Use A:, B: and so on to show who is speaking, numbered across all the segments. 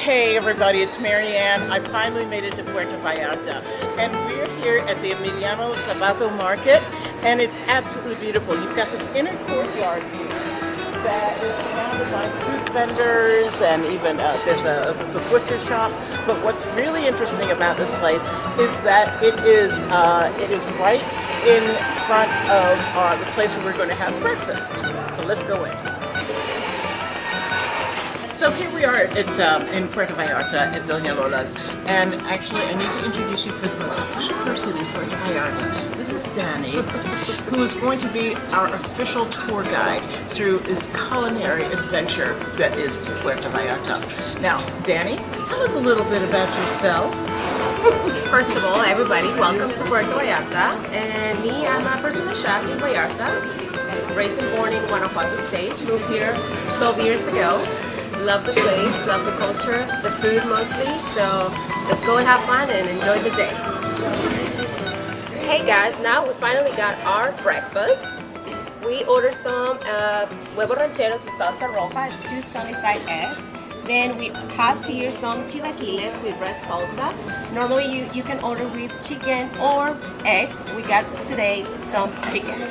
A: Hey everybody, it's Marianne. I finally made it to Puerto Vallarta, and we're here at the Emiliano Zapata Market, and it's absolutely beautiful. You've got this inner courtyard here that is surrounded by food vendors, and even there's a butcher shop. But what's really interesting about this place is that it is right in front of the place where we're going to have breakfast. So let's go in. So here we are in Puerto Vallarta at Doña Lola's, and actually I need to introduce you for the most special person in Puerto Vallarta. This is Danny, who is going to be our official tour guide through this culinary adventure that is Puerto Vallarta. Now, Danny, tell us a little bit about yourself.
B: First of all, everybody, welcome to Puerto Vallarta. And me, I'm a personal chef in Vallarta. Raised and born in Guanajuato State. Moved here 12 years ago. Love the place, love the culture, the food mostly. So let's go and have fun and enjoy the day. Hey guys, now we finally got our breakfast. We ordered some huevos rancheros with salsa roja. It's 2 sunny side eggs. Then we have here some chilaquiles with red salsa. Normally you can order with chicken or eggs. We got today some chicken.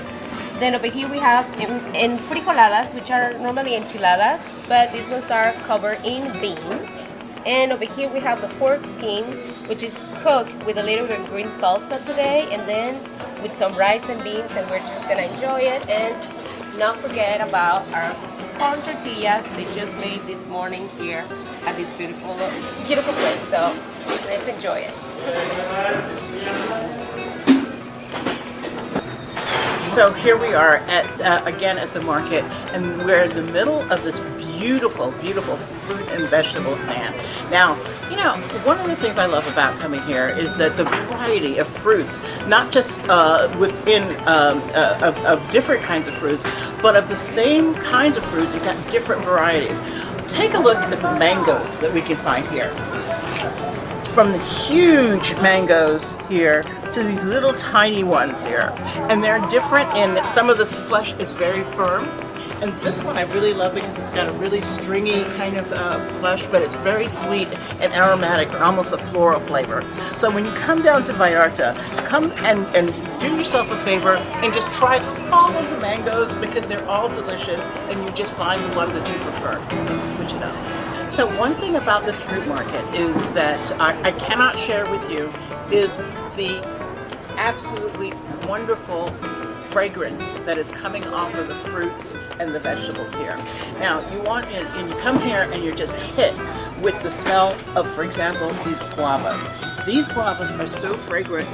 B: Then over here we have in frijoladas, which are normally enchiladas, but these ones are covered in beans. And over here we have the pork skin, which is cooked with a little bit of green salsa today, and then with some rice and beans, and we're just gonna enjoy it. And not forget about our corn tortillas they just made this morning here at this beautiful place. So let's enjoy it.
A: So here we are again at the market, and we're in the middle of this beautiful, beautiful fruit and vegetable stand. Now, you know, one of the things I love about coming here is that the variety of fruits, not just within of different kinds of fruits, but of the same kinds of fruits. You've got different varieties. Take a look at the mangoes that we can find here. From the huge mangoes here to these little tiny ones here. And they're different in that some of this flesh is very firm. And this one I really love because it's got a really stringy kind of flesh, but it's very sweet and aromatic and almost a floral flavor. So when you come down to Vallarta, come and do yourself a favor and just try all of the mangoes because they're all delicious, and you just find the one that you prefer and switch it up. So one thing about this fruit market is that I cannot share with you is the absolutely wonderful fragrance that is coming off of the fruits and the vegetables here. Now and you come here and you're just hit with the smell of, for example, these guavas. These guavas are so fragrant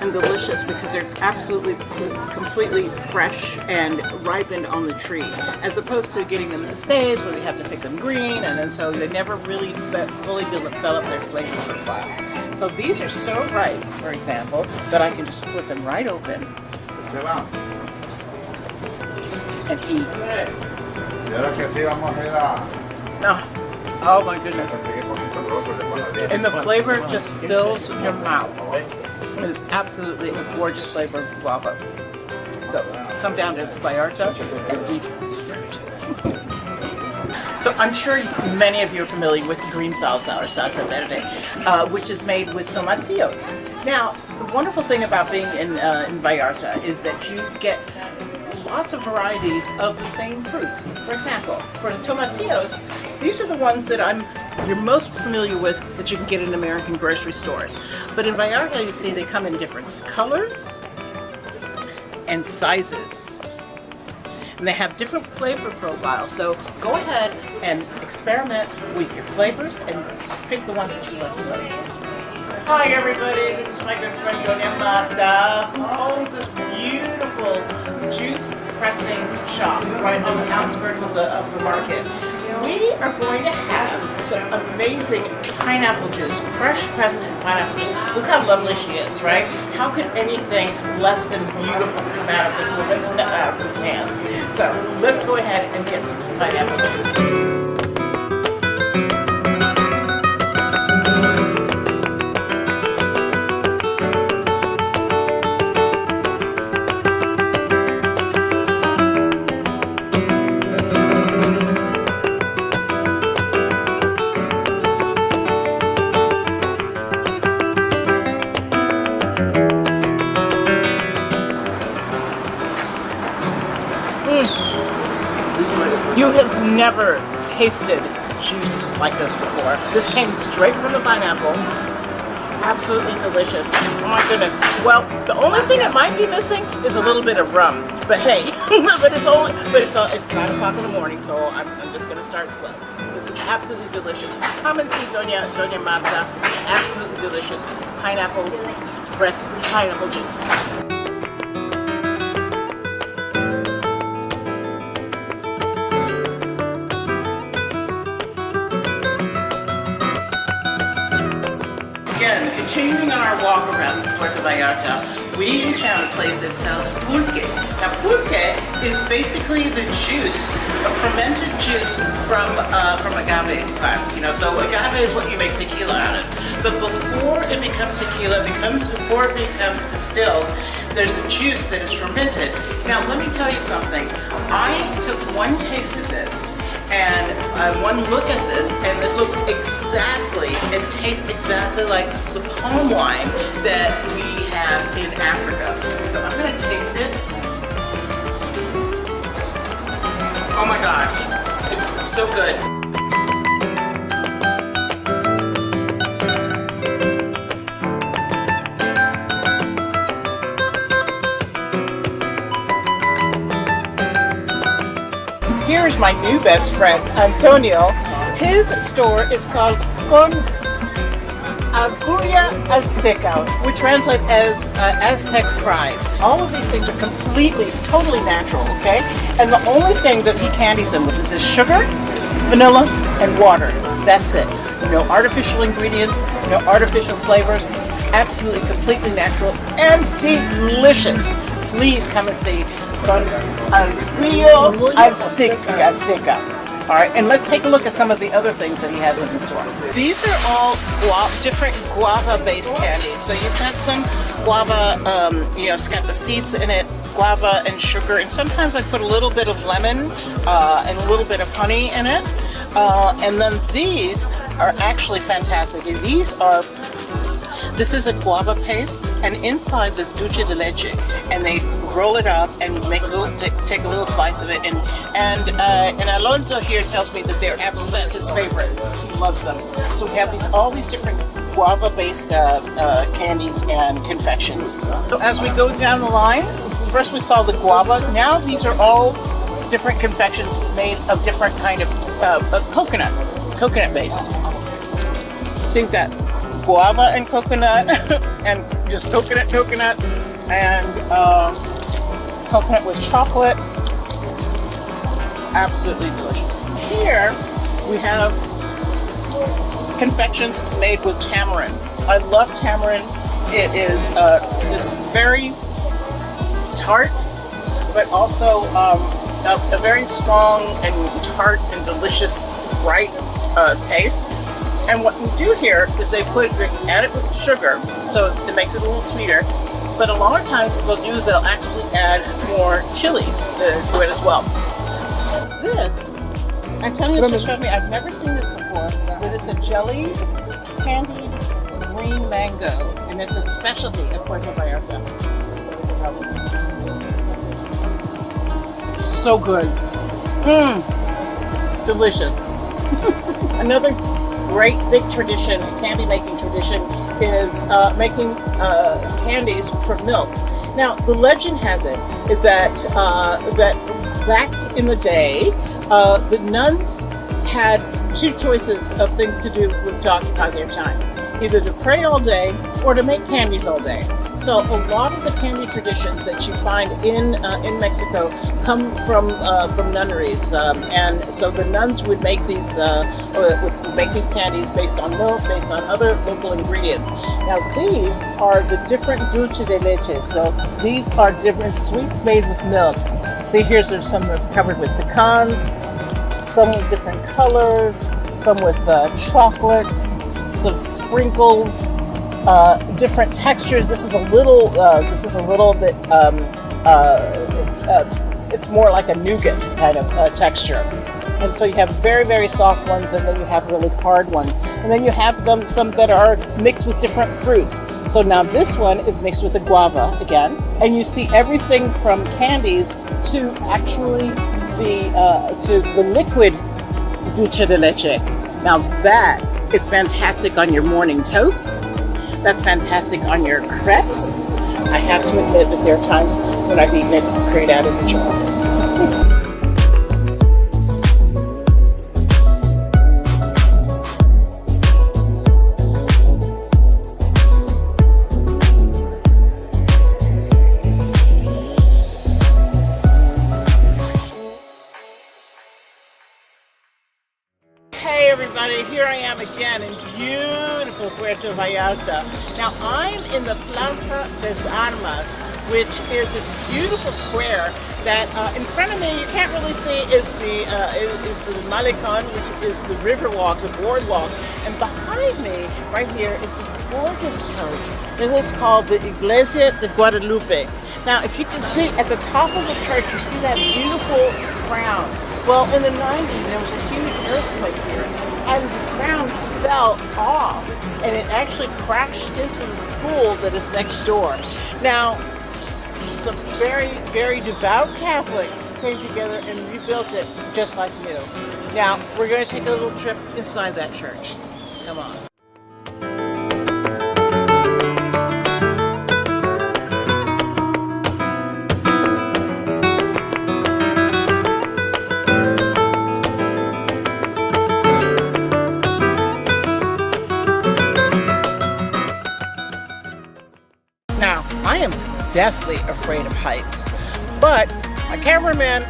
A: and delicious because they're absolutely completely fresh and ripened on the tree, as opposed to getting them in the States where we have to pick them green, and then so they never really fully develop their flavor profile. So these are so ripe, for example, that I can just split them right open and eat. No. Oh my goodness. And the flavor just fills your mouth. It is absolutely a gorgeous flavor of guava. So come down to Vallarta and eat fruit. So I'm sure many of you are familiar with green salsa or salsa verde, which is made with tomatillos. Now, the wonderful thing about being in Vallarta is that you get lots of varieties of the same fruits. For example, for the tomatillos, these are the ones that you're most familiar with that you can get in American grocery stores. But in Vallarta, you see they come in different colors and sizes. And they have different flavor profiles. So go ahead and experiment with your flavors and pick the ones that you like the most. Hi everybody, this is my good friend Doña Marta, who owns this beautiful juice pressing shop right on the outskirts of the market. We are going to have some amazing pineapple juice, fresh pressed pineapple juice. Look how lovely she is, right? How could anything less than beautiful come out of this woman's hands? So let's go ahead and get some pineapple juice. You have never tasted juice like this before. This came straight from the pineapple. Absolutely delicious. Oh my goodness. Well, the only thing it might be missing is a little bit of rum. But hey, it's 9 o'clock in the morning, so I'm just gonna start slow. This is absolutely delicious. Come and see Doña Marta. Absolutely delicious. Pineapple, fresh pineapple juice. Again, continuing on our walk around Puerto Vallarta, we found a place that sells pulque. Now, pulque is basically the juice, a fermented juice from agave plants. You know, so agave is what you make tequila out of. But before it becomes tequila, before it becomes distilled, there's a juice that is fermented. Now, let me tell you something. I took one taste of this. And one look at this, and it looks exactly, it tastes exactly like the palm wine that we have in Africa. So I'm gonna taste it. Oh my gosh, it's so good. Here's my new best friend, Antonio. His store is called Con Agulla Azteca, which translates as Aztec Pride. All of these things are totally natural, okay? And the only thing that he candies them with is sugar, vanilla, and water. That's it. No artificial ingredients, no artificial flavors. It's absolutely, completely natural and delicious. Please come and see Con Agulla Azteca. All right, and let's take a look at some of the other things that he has in the store. These are all different guava-based candies. So you've got some guava, it's got the seeds in it, guava and sugar, and sometimes I put a little bit of lemon and a little bit of honey in it. And then these are actually fantastic. This is a guava paste, and inside this dulce de leche, and they roll it up and take a little slice of it. And Alonso here tells me that that's his favorite. He loves them. So we have all these different guava-based candies and confections. So as we go down the line, first we saw the guava. Now these are all different confections made of different kind of coconut based. So you've got guava and coconut, and just coconut, and coconut with chocolate. Absolutely delicious. Here we have confections made with tamarind. I love tamarind. It is this very tart, but also a very strong and tart and delicious, bright taste. And what we do here is they add it with sugar, so it makes it a little sweeter. But a lot of times what they'll do is they'll actually add more chilies to it as well. This, Antonio just showed me, I've never seen this before, but it's a jelly candied green mango, and it's a specialty of Puerto Vallarta. So good. Delicious. Another great big tradition, candy making tradition, is making candies from milk. Now, the legend has it that back in the day, the nuns had two choices of things to do to occupy their time: either to pray all day or to make candies all day. So a lot of the candy traditions that you find in Mexico come from nunneries, and so the nuns would make these candies based on milk, based on other local ingredients. Now these are the different dulce de leche. So these are different sweets made with milk. See, here's some that's covered with pecans, some with different colors, some with chocolates, some sprinkles. Different textures. This is a little bit. It's more like a nougat kind of texture. And so you have very, very soft ones, and then you have really hard ones. And then you have some that are mixed with different fruits. So now this one is mixed with the guava again. And you see everything from candies to actually the liquid dulce de leche. Now that is fantastic on your morning toast. That's fantastic on your crepes. I have to admit that there are times when I've eaten it straight out of the jar. Hey everybody, here I am again in beautiful Puerto Vallarta. Now I'm in the Plaza de Armas, which is this beautiful square that in front of me you can't really see is the Malecon, which is the riverwalk, the boardwalk, and behind me right here is this gorgeous church. This is called the Iglesia de Guadalupe. Now if you can see at the top of the church, you see that beautiful crown. Well, in the 90s, there was a huge earthquake here, and the ground fell off, and it actually crashed into the school that is next door. Now, some very, very devout Catholics came together and rebuilt it just like new. Now, we're going to take a little trip inside that church. So come on. Now, I am deathly afraid of heights, but my cameraman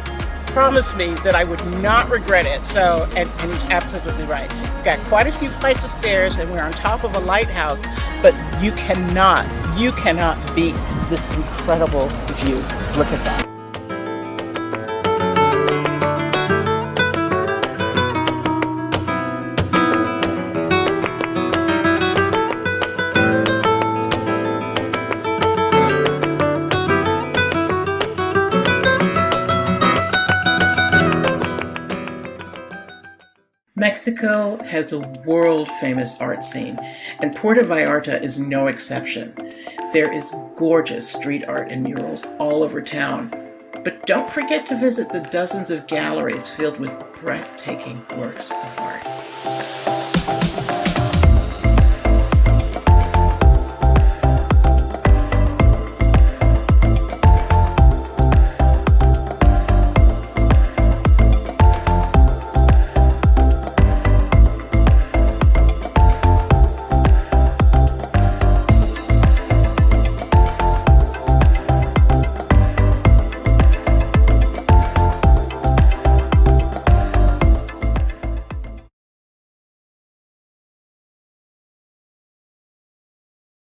A: promised me that I would not regret it, so, and he's absolutely right. We've got quite a few flights of stairs, and we're on top of a lighthouse, but you cannot beat this incredible view. Look at that.
C: Mexico has a world-famous art scene, and Puerto Vallarta is no exception. There is gorgeous street art and murals all over town. But don't forget to visit the dozens of galleries filled with breathtaking works of art.